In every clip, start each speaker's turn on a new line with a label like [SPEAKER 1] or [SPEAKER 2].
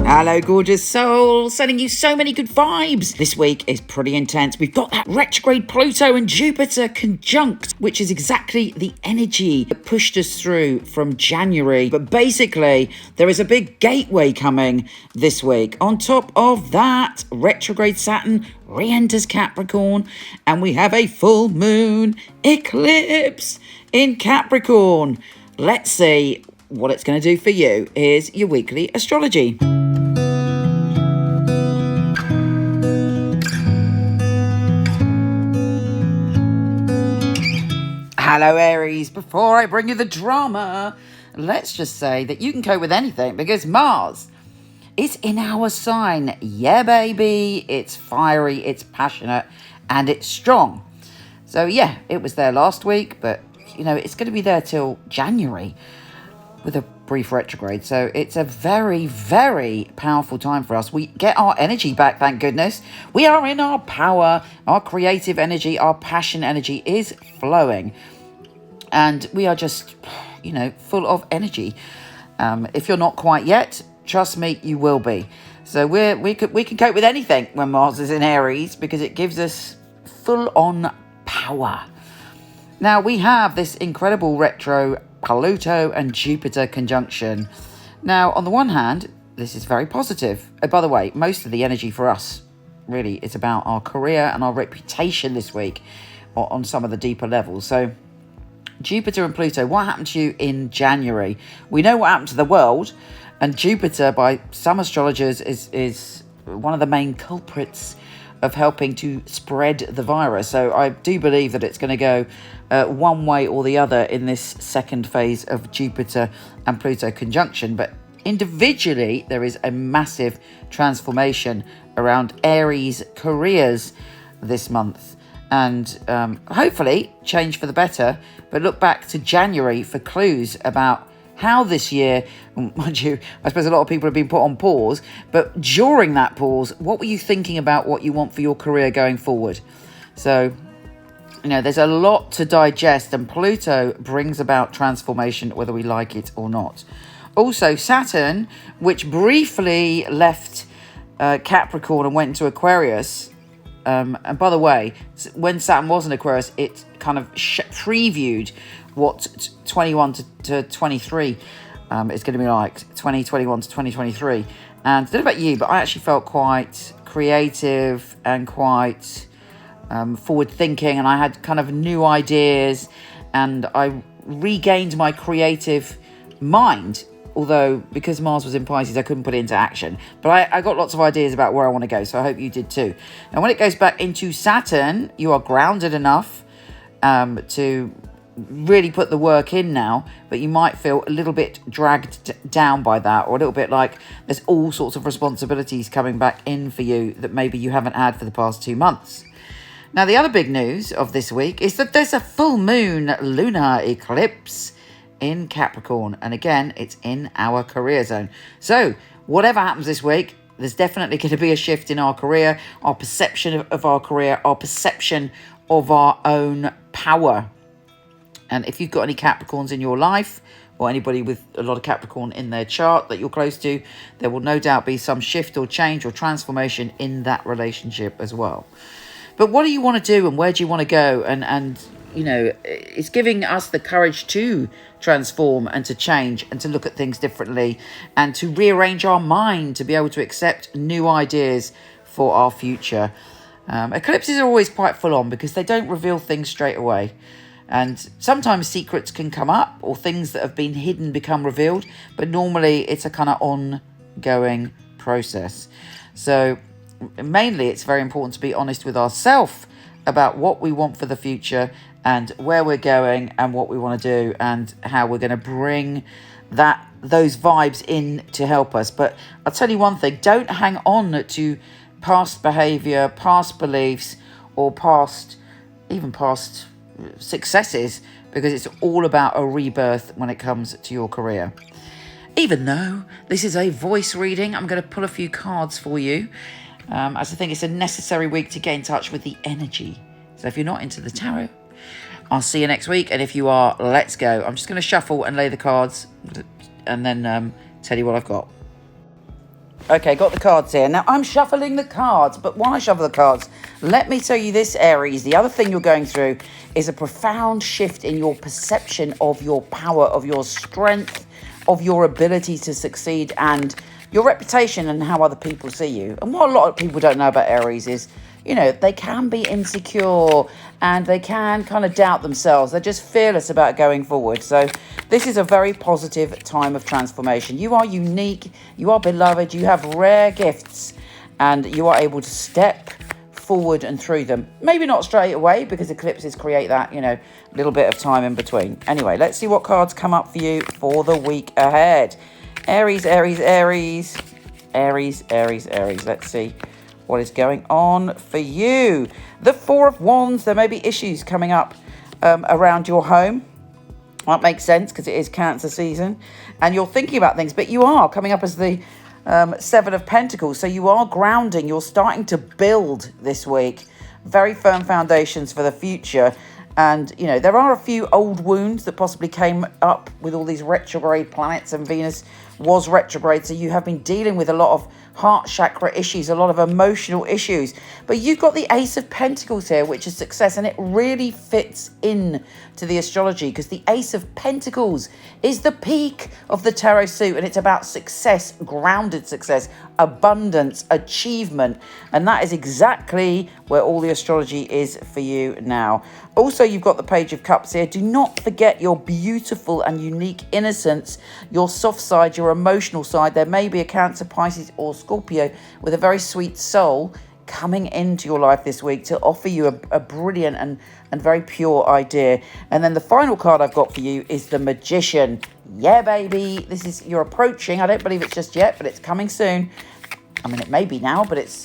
[SPEAKER 1] Hello, gorgeous soul. Sending you so many good vibes. This week is pretty intense. We've got that retrograde Pluto and Jupiter conjunct, which is exactly the energy that pushed us through from January. But basically, there is a big gateway coming this week. On top of that, retrograde Saturn re-enters Capricorn, and we have a full moon eclipse in Capricorn. Let's see what it's going to do for you. Here's your weekly astrology. Hello, Aries. Before I bring you the drama, let's just say that you can cope with anything because Mars is in our sign. Yeah, baby. It's fiery, it's passionate, and it's strong. So, yeah, it was there last week, but, you know, it's going to be there till January with a brief retrograde. So it's a very, very powerful time for us. We get our energy back, thank goodness. We are in our power. Our creative energy, our passion energy is flowing. And we are just, you know, full of energy. If you're not quite yet, trust me, you will be. So we can cope with anything when Mars is in Aries because it gives us full-on power. Now, we have this incredible retro Pluto and Jupiter conjunction. Now, on the one hand, this is very positive. By the way, most of the energy for us really is about our career and our reputation this week on some of the deeper levels. So Jupiter and Pluto, what happened to you in January? We know what happened to the world, and Jupiter, by some astrologers, is one of the main culprits of helping to spread the virus. So I do believe that it's going to go one way or the other in this second phase of Jupiter and Pluto conjunction. But individually, there is a massive transformation around Aries careers this month. And hopefully change for the better. But look back to January for clues about how this year, mind you, I suppose a lot of people have been put on pause, but during that pause, what were you thinking about what you want for your career going forward? So, you know, there's a lot to digest, and Pluto brings about transformation whether we like it or not. Also, Saturn, which briefly left Capricorn and went into Aquarius. And by the way, when Saturn was in Aquarius, it kind of previewed what 21 to 23 is going to be like, 2021 to 2023. And I don't know about you, but I actually felt quite creative and quite forward thinking, and I had kind of new ideas, and I regained my creative mind. Although, because Mars was in Pisces, I couldn't put it into action. But I got lots of ideas about where I want to go, so I hope you did too. And when it goes back into Saturn, you are grounded enough to really put the work in now, but you might feel a little bit dragged down by that, or a little bit like there's all sorts of responsibilities coming back in for you that maybe you haven't had for the past 2 months. Now, the other big news of this week is that there's a full moon lunar eclipse in Capricorn, and again, it's in our career zone. So whatever happens this week, there's definitely going to be a shift in our career, our perception of our career, our perception of our own power. And if you've got any Capricorns in your life, or anybody with a lot of Capricorn in their chart that you're close to, there will no doubt be some shift or change or transformation in that relationship as well. But what do you want to do, and where do you want to go? And you know, it's giving us the courage to transform and to change and to look at things differently and to rearrange our mind to be able to accept new ideas for our future. Eclipses are always quite full on because they don't reveal things straight away. And sometimes secrets can come up, or things that have been hidden become revealed. But normally it's a kind of ongoing process. So mainly it's very important to be honest with ourselves about what we want for the future and where we're going and what we want to do and how we're going to bring those vibes in to help us. But I'll tell you one thing, don't hang on to past behavior, past beliefs, or past successes, because it's all about a rebirth when it comes to your career. Even though this is a voice reading, I'm going to pull a few cards for you, as I think it's a necessary week to get in touch with the energy. So if you're not into the tarot, I'll see you next week. And if you are, let's go. I'm just going to shuffle and lay the cards and then tell you what I've got. Okay, got the cards here. Now, I'm shuffling the cards, but while I shuffle the cards, let me tell you this, Aries. The other thing you're going through is a profound shift in your perception of your power, of your strength, of your ability to succeed, and your reputation and how other people see you. And what a lot of people don't know about Aries is, you know, they can be insecure and they can kind of doubt themselves. They're just fearless about going forward. So this is a very positive time of transformation. You are unique, you are beloved, you have rare gifts, and you are able to step forward and through them. Maybe not straight away, because eclipses create that, you know, little bit of time in between. Anyway, let's see what cards come up for you for the week ahead. Aries, Aries, Aries, Aries, Aries, Aries. Let's see what is going on for you. The Four of Wands. There may be issues coming up around your home. That makes sense because it is Cancer season and you're thinking about things, but you are coming up as the Seven of Pentacles. So you are grounding. You're starting to build this week. Very firm foundations for the future. And, you know, there are a few old wounds that possibly came up with all these retrograde planets, and Venus was retrograde. So you have been dealing with a lot of heart chakra issues, a lot of emotional issues. But you've got the Ace of Pentacles here, which is success. And it really fits in to the astrology because the Ace of Pentacles is the peak of the tarot suit. And it's about success, grounded success, abundance, achievement. And that is exactly where all the astrology is for you now. Also, you've got the Page of Cups here. Do not forget your beautiful and unique innocence, your soft side, your emotional side. There may be a Cancer, Pisces or Scorpio with a very sweet soul coming into your life this week to offer you a brilliant and very pure idea. And then the final card I've got for you is the Magician. Yeah, baby. This is, you're approaching. I don't believe it's just yet, but it's coming soon. I mean, it may be now, but it's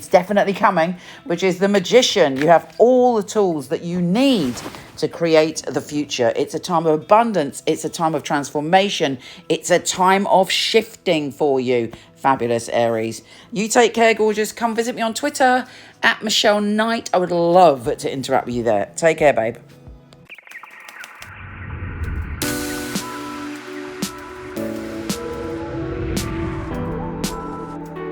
[SPEAKER 1] definitely coming, which is the Magician. You have all the tools that you need to create the future. It's a time of abundance. It's a time of transformation. It's a time of shifting for you. Fabulous, Aries. You take care, gorgeous. Come visit me on Twitter at Michele Knight. I would love to interact with you there. Take care, babe.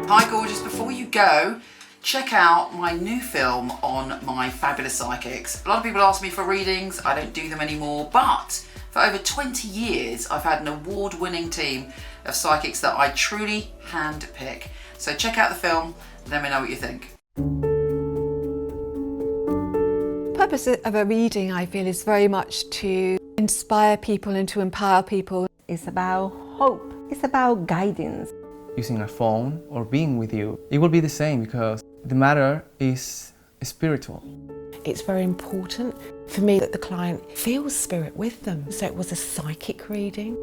[SPEAKER 1] Hi, gorgeous. Before you go, check out my new film on my fabulous psychics. A lot of people ask me for readings. I don't do them anymore, but for over 20 years, I've had an award-winning team of psychics that I truly handpick. So check out the film, let me know what you think.
[SPEAKER 2] The purpose of a reading, I feel, is very much to inspire people and to empower people.
[SPEAKER 3] It's about hope. It's about guidance.
[SPEAKER 4] Using a phone or being with you, it will be the same because the matter is spiritual.
[SPEAKER 5] It's very important for me that the client feels spirit with them. So it was a psychic reading.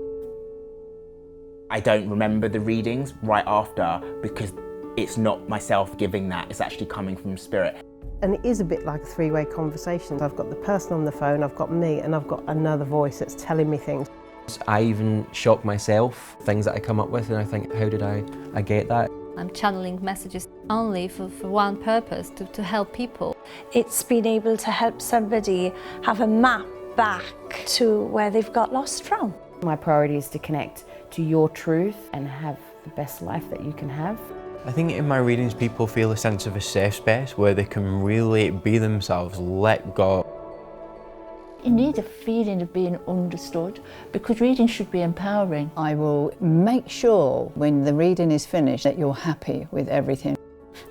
[SPEAKER 6] I don't remember the readings right after because it's not myself giving that, it's actually coming from spirit.
[SPEAKER 3] And it is a bit like a three-way conversation. I've got the person on the phone, I've got me, and I've got another voice that's telling me things.
[SPEAKER 7] I even shock myself, things that I come up with, and I think, how did I get that?
[SPEAKER 8] I'm channeling messages only for one purpose, to help people.
[SPEAKER 9] It's been able to help somebody have a map back to where they've got lost from.
[SPEAKER 10] My priority is to connect to your truth and have the best life that you can have.
[SPEAKER 11] I think in my readings people feel a sense of a safe space where they can really be themselves, let go.
[SPEAKER 12] You need a feeling of being understood because reading should be empowering.
[SPEAKER 13] I will make sure when the reading is finished that you're happy with everything.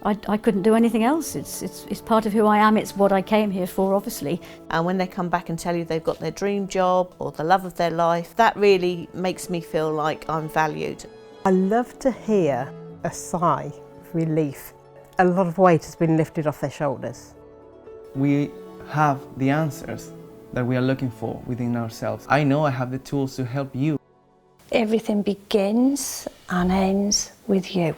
[SPEAKER 14] I couldn't do anything else. It's part of who I am. It's what I came here for, obviously.
[SPEAKER 15] And when they come back and tell you they've got their dream job or the love of their life, that really makes me feel like I'm valued.
[SPEAKER 3] I love to hear a sigh of relief. A lot of weight has been lifted off their shoulders.
[SPEAKER 4] We have the answers that we are looking for within ourselves. I know I have the tools to help you.
[SPEAKER 9] Everything begins and ends with you.